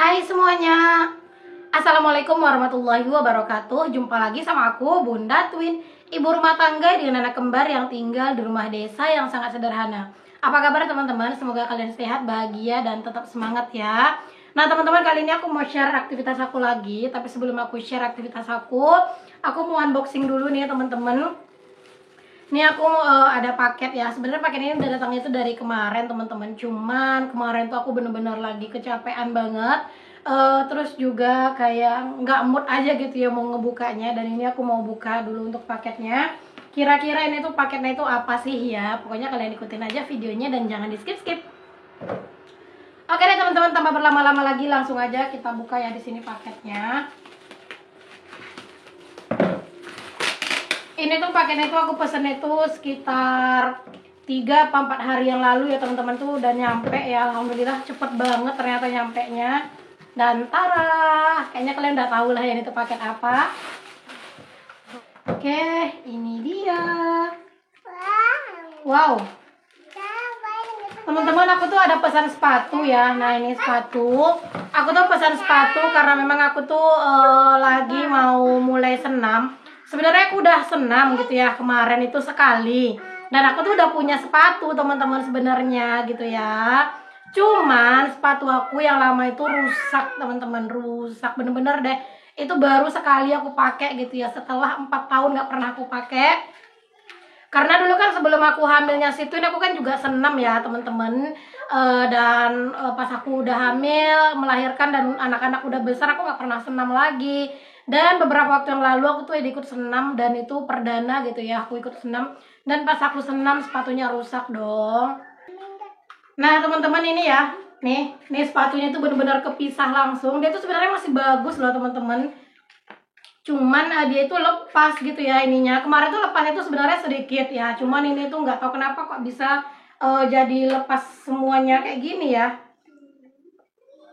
Hai semuanya, Assalamualaikum warahmatullahi wabarakatuh. Jumpa lagi sama aku, Bunda Twin, ibu rumah tangga dengan anak kembar yang tinggal di rumah desa yang sangat sederhana. Apa kabar teman-teman? Semoga kalian sehat, bahagia, dan tetap semangat ya. Nah teman-teman, kali ini aku mau share aktivitas aku lagi. Tapi sebelum aku share aktivitas aku mau unboxing dulu nih teman-teman. Ini aku ada paket ya. Sebenarnya paket ini udah datangnya itu dari kemarin teman-teman. Cuman kemarin tuh aku bener-bener lagi kecapean banget. Terus juga kayak nggak mood aja gitu ya mau ngebukanya. Dan ini aku mau buka dulu untuk paketnya. Kira-kira ini tuh paketnya itu apa sih ya? Pokoknya kalian ikutin aja videonya dan jangan di skip-skip. Oke deh teman-teman, tanpa berlama-lama lagi langsung aja kita buka ya di sini paketnya. Ini tuh paketnya itu aku pesen itu sekitar 3-4 hari yang lalu ya teman-teman, tuh udah nyampe ya. Alhamdulillah cepet banget ternyata nyampe nya. Dan tara, kayaknya kalian udah tahu lah ya ini tuh paket apa. Oke, ini dia. Wow, teman-teman, aku tuh ada pesan sepatu ya. Nah ini sepatu, aku tuh pesan sepatu karena memang aku tuh lagi mau mulai senam. Sebenarnya aku udah senam gitu ya kemarin itu sekali. Dan aku tuh udah punya sepatu teman-teman sebenarnya gitu ya. Cuman sepatu aku yang lama itu rusak teman-teman, rusak bener-bener deh. Itu baru sekali aku pakai gitu ya, setelah 4 tahun gak pernah aku pakai. Karena dulu kan sebelum aku hamilnya situin aku kan juga senam ya teman-teman. Dan pas aku udah hamil, melahirkan dan anak-anak udah besar, aku nggak pernah senam lagi. Dan beberapa waktu yang lalu aku tuh ikut senam dan itu perdana gitu ya, aku ikut senam. Dan pas aku senam sepatunya rusak dong. Nah teman-teman, ini ya, nih sepatunya tuh benar-benar kepisah langsung. Dia tuh sebenarnya masih bagus loh teman-teman. Cuman dia itu lepas gitu ya ininya. Kemarin tuh lepasnya tuh sebenarnya sedikit ya. Cuman ini tuh nggak tahu kenapa kok bisa jadi lepas semuanya kayak gini ya.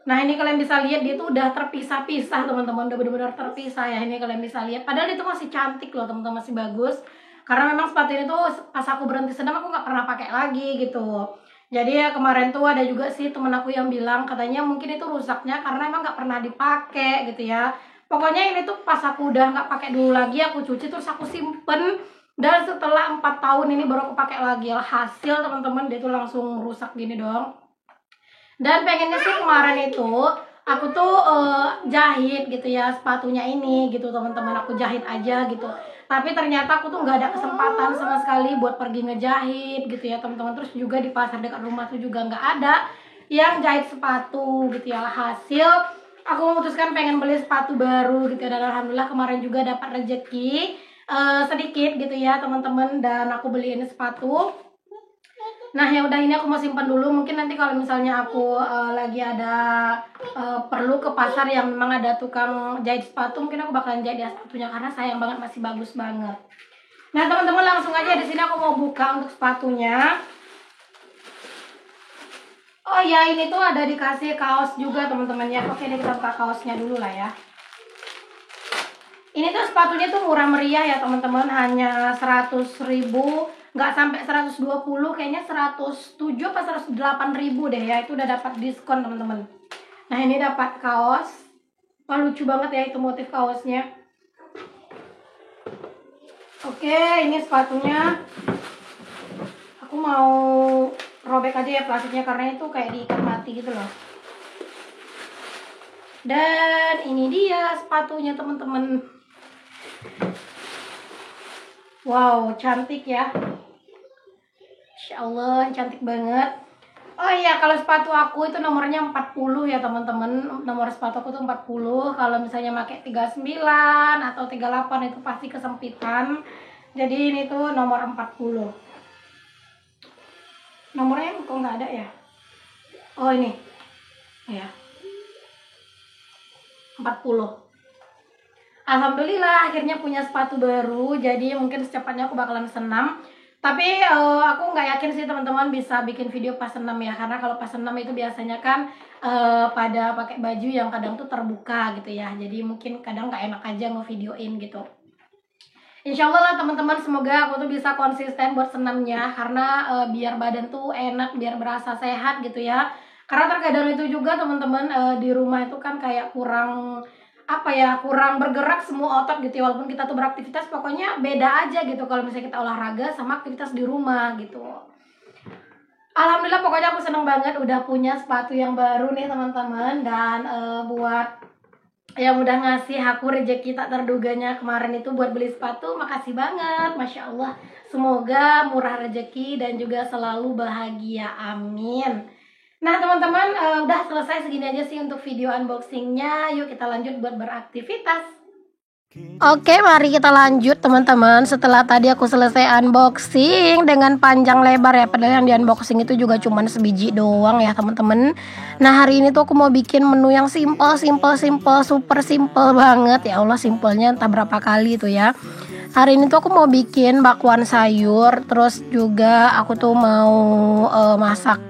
Nah ini kalian bisa lihat dia tuh udah terpisah-pisah teman-teman. Udah benar-benar terpisah ya. Ini kalian bisa lihat. Padahal itu masih cantik loh teman-teman, masih bagus. Karena memang sepatu ini tuh pas aku berhenti senam aku nggak pernah pakai lagi gitu. Jadi ya kemarin tuh ada juga sih temen aku yang bilang katanya mungkin itu rusaknya karena emang nggak pernah dipakai gitu ya. Pokoknya ini tuh pas aku udah nggak pakai dulu lagi, aku cuci terus aku simpen. Dan setelah 4 tahun ini baru aku pakai lagi. Hasil teman-teman dia tuh langsung rusak gini dong. Dan pengennya sih kemarin itu aku tuh jahit gitu ya sepatunya ini gitu teman-teman, aku jahit aja gitu. Tapi ternyata aku tuh nggak ada kesempatan sama sekali buat pergi ngejahit gitu ya teman-teman. Terus juga di pasar dekat rumah tuh juga nggak ada yang jahit sepatu gitu ya. Hasil aku memutuskan pengen beli sepatu baru gitu ya. Dan alhamdulillah kemarin juga dapat rezeki sedikit gitu ya teman-teman, dan aku beliin sepatu. Nah ya udah, ini aku mau simpan dulu. Mungkin nanti kalau misalnya aku lagi ada perlu ke pasar yang memang ada tukang jahit sepatu, mungkin aku bakalan jahit ya sepatunya karena sayang banget, masih bagus banget. Nah teman-teman, langsung aja di sini aku mau buka untuk sepatunya. Oh ya, ini tuh ada dikasih kaos juga teman-teman ya. Oke, ini kita buka kaosnya dulu lah ya. Ini tuh sepatunya tuh murah meriah ya teman-teman, hanya 100.000, nggak sampai 120, kayaknya 107 apa 108.000 deh ya. Itu udah dapat diskon teman-teman. Nah ini dapat kaos. Wah lucu banget ya itu motif kaosnya. Oke, ini sepatunya. Aku mau robek aja ya plastiknya karena itu kayak diikat mati gitu loh. Dan ini dia sepatunya teman-teman. Wow, cantik ya. Insya Allah, cantik banget. Oh iya, kalau sepatu aku itu nomornya 40 ya teman-teman. Nomor sepatu aku tuh 40. Kalau misalnya pakai 39 atau 38 itu pasti kesempitan. Jadi ini tuh nomor 40. Nomornya kok nggak ada ya? Oh ini. Ya. 40. Alhamdulillah akhirnya punya sepatu baru. Jadi mungkin secepatnya aku bakalan senam. Tapi aku nggak yakin sih teman-teman bisa bikin video pas senam ya. Karena kalau pas senam itu biasanya kan pada pakai baju yang kadang tuh terbuka gitu ya. Jadi mungkin kadang nggak enak aja ngevideoin gitu. Insya Allah lah teman-teman, semoga aku tuh bisa konsisten buat senamnya. Karena biar badan tuh enak, biar berasa sehat gitu ya. Karena terkadang itu juga teman-teman di rumah itu kan kayak kurang kurang bergerak semua otot gitu ya, walaupun kita tuh beraktivitas, pokoknya beda aja gitu kalau misalnya kita olahraga sama aktivitas di rumah gitu. Alhamdulillah pokoknya aku seneng banget udah punya sepatu yang baru nih teman-teman. Dan buat yang udah ngasih aku rezeki tak terduganya kemarin itu buat beli sepatu, makasih banget, Masya Allah. Semoga murah rezeki dan juga selalu bahagia, amin. Nah teman-teman, udah selesai, segini aja sih untuk video unboxingnya. Yuk kita lanjut buat beraktivitas. Oke, mari kita lanjut teman-teman. Setelah tadi aku selesai unboxing dengan panjang lebar ya, padahal yang di unboxing itu juga cuman sebiji doang ya teman-teman. Nah hari ini tuh aku mau bikin menu yang simple, super simple banget. Ya Allah, simpelnya entah berapa kali tuh ya. Hari ini tuh aku mau bikin bakwan sayur, terus juga aku tuh mau masak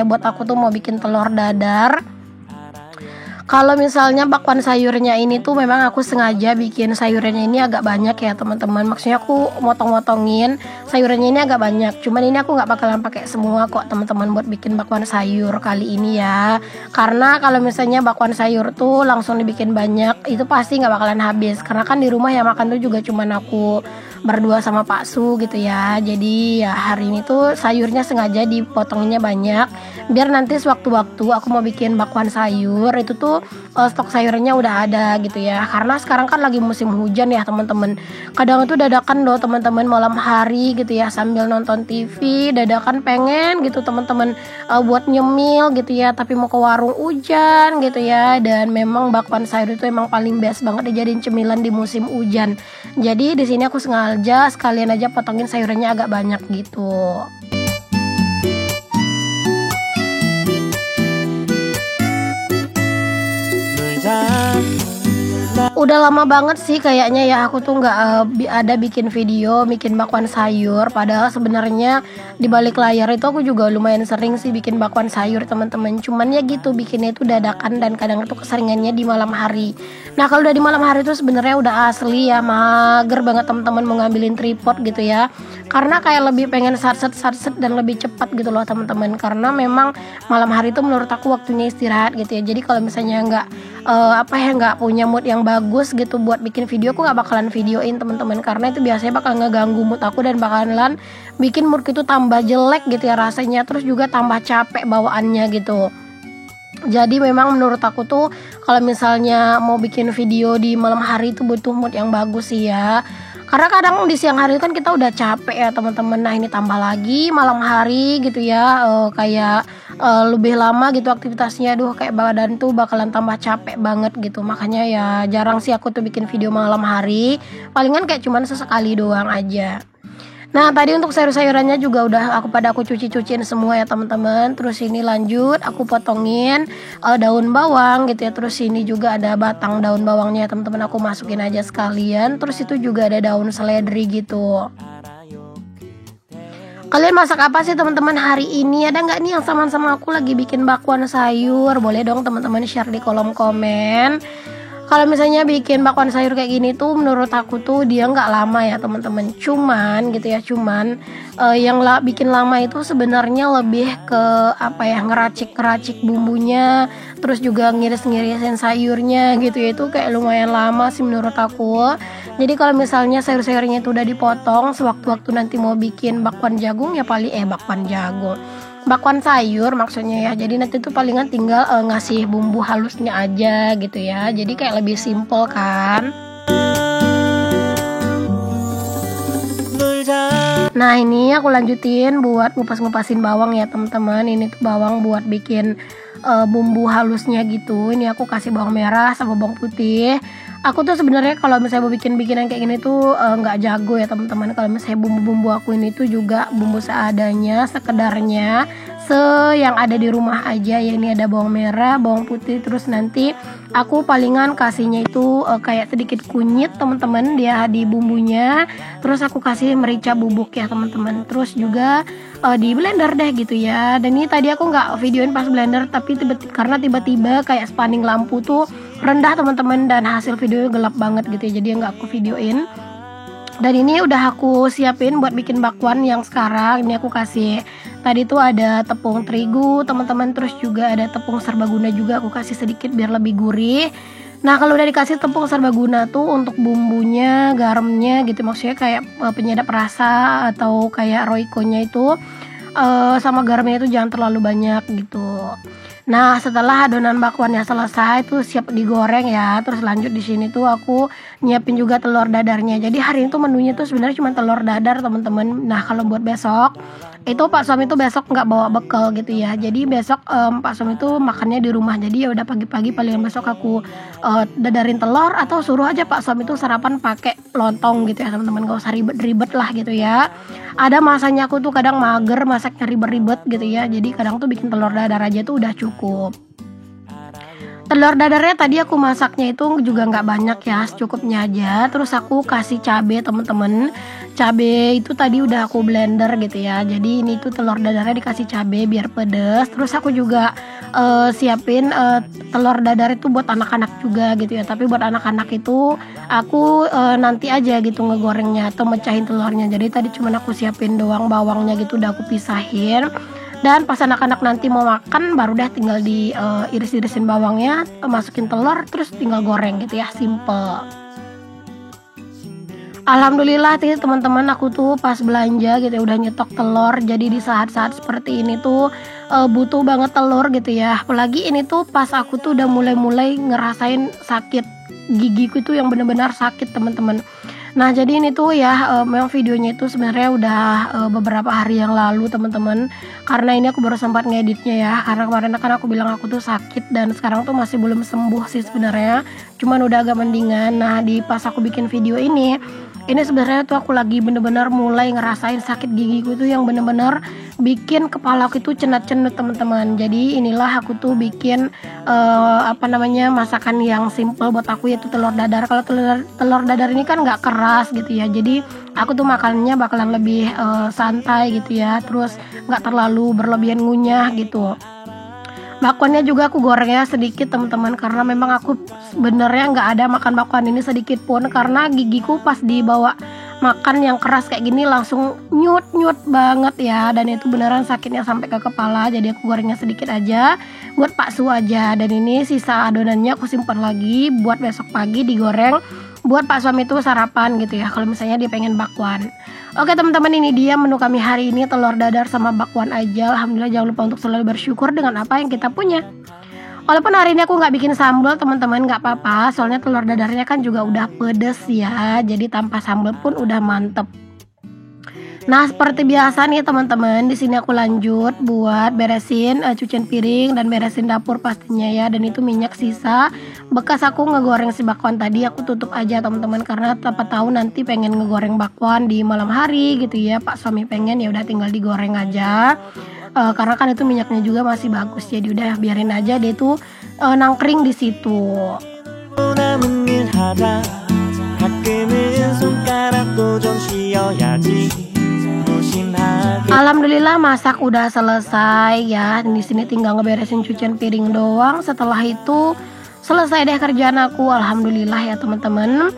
buat aku tuh mau bikin telur dadar. Kalau misalnya bakwan sayurnya ini tuh memang aku sengaja bikin sayurnya ini agak banyak ya teman-teman. Maksudnya aku motong-motongin sayurnya ini agak banyak. Cuman ini aku nggak bakalan pakai semua kok teman-teman buat bikin bakwan sayur kali ini ya. Karena kalau misalnya bakwan sayur tuh langsung dibikin banyak, itu pasti nggak bakalan habis. Karena kan di rumah ya makan tuh juga cuman aku berdua sama Pak Su gitu ya. Jadi ya hari ini tuh sayurnya sengaja dipotongnya banyak, biar nanti sewaktu-waktu aku mau bikin bakwan sayur itu tuh stok sayurnya udah ada gitu ya. Karena sekarang kan lagi musim hujan ya teman-teman. Kadang itu dadakan loh teman-teman malam hari gitu ya, sambil nonton TV dadakan pengen gitu teman-teman buat nyemil gitu ya, tapi mau ke warung hujan gitu ya. Dan memang bakwan sayur itu emang paling best banget dijadiin cemilan di musim hujan. Jadi di sini aku sengaja sekalian aja potongin sayurannya agak banyak gitu. Udah lama banget sih kayaknya ya aku tuh nggak ada bikin video bikin bakwan sayur. Padahal sebenarnya di balik layar itu aku juga lumayan sering sih bikin bakwan sayur teman-teman. Cuman ya gitu bikinnya itu dadakan dan kadang itu keseringannya di malam hari. Nah kalau udah di malam hari itu sebenarnya udah asli ya mager banget teman-teman mau ngambilin tripod gitu ya. Karena kayak lebih pengen satset dan lebih cepat gitu loh teman-teman. Karena memang malam hari itu menurut aku waktunya istirahat gitu ya. Jadi kalau misalnya nggak punya mood yang bagus gitu buat bikin video, aku nggak bakalan videoin teman-teman, karena itu biasanya bakal ngeganggu mood aku dan bakalan bikin mood itu tambah jelek gitu ya rasanya, terus juga tambah capek bawaannya gitu. Jadi memang menurut aku tuh kalau misalnya mau bikin video di malam hari itu butuh mood yang bagus sih ya. Karena kadang di siang hari kan kita udah capek ya teman-teman. Nah ini tambah lagi malam hari gitu ya, kayak lebih lama gitu aktivitasnya. Aduh kayak badan tuh bakalan tambah capek banget gitu. Makanya ya jarang sih aku tuh bikin video malam hari. Palingan kayak cuman sesekali doang aja. Nah tadi untuk sayur-sayurannya juga udah aku cuci-cuciin semua ya teman-teman. Terus ini lanjut aku potongin daun bawang gitu ya. Terus ini juga ada batang daun bawangnya ya teman-teman, aku masukin aja sekalian. Terus itu juga ada daun seledri gitu. Kalian masak apa sih teman-teman hari ini? Ada nggak nih yang sama-sama aku lagi bikin bakwan sayur? Boleh dong teman-teman share di kolom komen. Kalau misalnya bikin bakwan sayur kayak gini tuh menurut aku tuh dia nggak lama ya teman-teman. Cuman gitu ya, yang bikin lama itu sebenarnya lebih ke ngeracik bumbunya, terus juga ngiris-ngirisin sayurnya gitu ya. Itu kayak lumayan lama sih menurut aku. Jadi kalau misalnya sayur-sayurnya itu udah dipotong, sewaktu-waktu nanti mau bikin bakwan sayur maksudnya ya. Jadi nanti tuh palingan tinggal ngasih bumbu halusnya aja gitu ya. Jadi kayak lebih simple kan. Nah ini aku lanjutin buat ngupas-ngupasin bawang ya teman-teman. Ini tuh bawang buat bikin bumbu halusnya gitu. Ini aku kasih bawang merah sama bawang putih. Aku tuh sebenarnya kalau misalnya mau bikinan kayak gini tuh nggak jago ya teman-teman. Kalau misalnya bumbu-bumbu aku ini tuh juga bumbu seadanya, sekedarnya, yang ada di rumah aja ya. Ini ada bawang merah, bawang putih, terus nanti aku palingan kasihnya itu kayak sedikit kunyit teman-teman dia di bumbunya. Terus aku kasih merica bubuk ya teman-teman. Terus juga di blender deh gitu ya. Dan ini tadi aku nggak videoin pas blender, tapi karena tiba-tiba kayak spanding lampu tuh rendah teman-teman dan hasil video gelap banget gitu ya, jadi nggak aku videoin. Dan ini udah aku siapin buat bikin bakwan yang sekarang. Ini aku kasih Tadi tuh ada tepung terigu teman-teman, terus juga ada tepung serbaguna juga aku kasih sedikit biar lebih gurih. Nah kalau udah dikasih tepung serbaguna tuh untuk bumbunya, garamnya gitu, maksudnya kayak penyedap rasa atau kayak royco-nya itu sama garamnya itu jangan terlalu banyak gitu. Nah setelah adonan bakwannya selesai tuh siap digoreng ya, terus lanjut di sini tuh aku nyiapin juga telur dadarnya. Jadi hari ini tuh menunya tuh sebenarnya cuma telur dadar teman-teman. Nah kalau buat besok itu Pak Suami tuh besok nggak bawa bekal gitu ya. Jadi besok Pak Suami tuh makannya di rumah. Jadi ya udah pagi-pagi paling besok aku dadarin telur atau suruh aja Pak Suami tuh sarapan pakai lontong gitu ya teman-teman. Gak usah ribet-ribet lah gitu ya. Ada masanya aku tuh kadang mager masaknya ribet-ribet gitu ya. Jadi kadang tuh bikin telur dadar aja tuh udah cukup. Telur dadarnya tadi aku masaknya itu juga nggak banyak ya, secukupnya aja. Terus aku kasih cabe temen-temen. Cabe itu tadi udah aku blender gitu ya. Jadi ini tuh telur dadarnya dikasih cabe biar pedes. Terus aku juga siapin telur dadar itu buat anak-anak juga gitu ya. Tapi buat anak-anak itu aku nanti aja gitu ngegorengnya atau mecahin telurnya. Jadi tadi cuma aku siapin doang bawangnya gitu udah aku pisahin. Dan pas anak-anak nanti mau makan baru dah tinggal di iris-irisin bawangnya, masukin telur, terus tinggal goreng gitu ya, simple. Alhamdulillah nih teman-teman, aku tuh pas belanja gitu ya udah nyetok telur. Jadi di saat-saat seperti ini tuh butuh banget telur gitu ya. Apalagi ini tuh pas aku tuh udah mulai-mulai ngerasain sakit gigiku itu yang bener-bener sakit teman-teman. Nah jadi ini tuh ya memang videonya itu sebenarnya udah beberapa hari yang lalu teman-teman, karena ini aku baru sempat ngeditnya ya, karena kemarin kan aku bilang aku tuh sakit dan sekarang tuh masih belum sembuh sih sebenarnya, cuman udah agak mendingan. Nah di pas aku bikin video ini sebenarnya tuh aku lagi bener-bener mulai ngerasain sakit gigiku tuh yang bener-bener bikin kepala aku itu cenut-cenut teman-teman. Jadi inilah aku tuh bikin masakan yang simple buat aku, yaitu telur dadar. Kalau telur dadar ini kan nggak keras gitu ya, jadi aku tuh makannya bakalan lebih santai gitu ya, terus nggak terlalu berlebihan ngunyah gitu. Bakwannya juga aku gorengnya sedikit teman-teman, karena memang aku sebenarnya nggak ada makan bakwan ini sedikit pun, karena gigiku pas dibawa makan yang keras kayak gini langsung nyut banget ya, dan itu beneran sakitnya sampai ke kepala. Jadi aku gorengnya sedikit aja buat Pak Su aja, dan ini sisa adonannya aku simpan lagi buat besok pagi digoreng buat Pak Suami itu sarapan gitu ya, kalau misalnya dia pengen bakwan. Oke teman-teman, ini dia menu kami hari ini, telur dadar sama bakwan aja. Alhamdulillah, jangan lupa untuk selalu bersyukur dengan apa yang kita punya. Walaupun hari ini aku nggak bikin sambal teman-teman, nggak apa-apa, soalnya telur dadarnya kan juga udah pedes ya, jadi tanpa sambal pun udah mantep. Nah seperti biasa nih teman-teman, di sini aku lanjut buat beresin cucian piring dan beresin dapur pastinya ya. Dan itu minyak sisa bekas aku ngegoreng si bakwan tadi aku tutup aja teman-teman, karena siapa tahu nanti pengen ngegoreng bakwan di malam hari gitu ya. Pak Suami pengen, ya udah tinggal digoreng aja. Karena kan itu minyaknya juga masih bagus, jadi udah biarin aja dia tuh nangkring di situ. Alhamdulillah masak udah selesai ya. Di sini tinggal ngeberesin cucian piring doang. Setelah itu selesai deh kerjaan aku. Alhamdulillah ya teman-teman.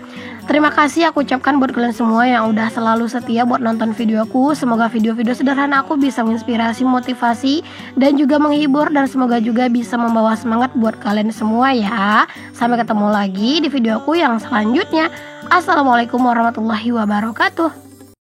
Terima kasih aku ucapkan buat kalian semua yang udah selalu setia buat nonton videoku. Semoga video-video sederhana aku bisa menginspirasi, motivasi, dan juga menghibur. Dan semoga juga bisa membawa semangat buat kalian semua ya. Sampai ketemu lagi di videoku yang selanjutnya. Assalamualaikum warahmatullahi wabarakatuh.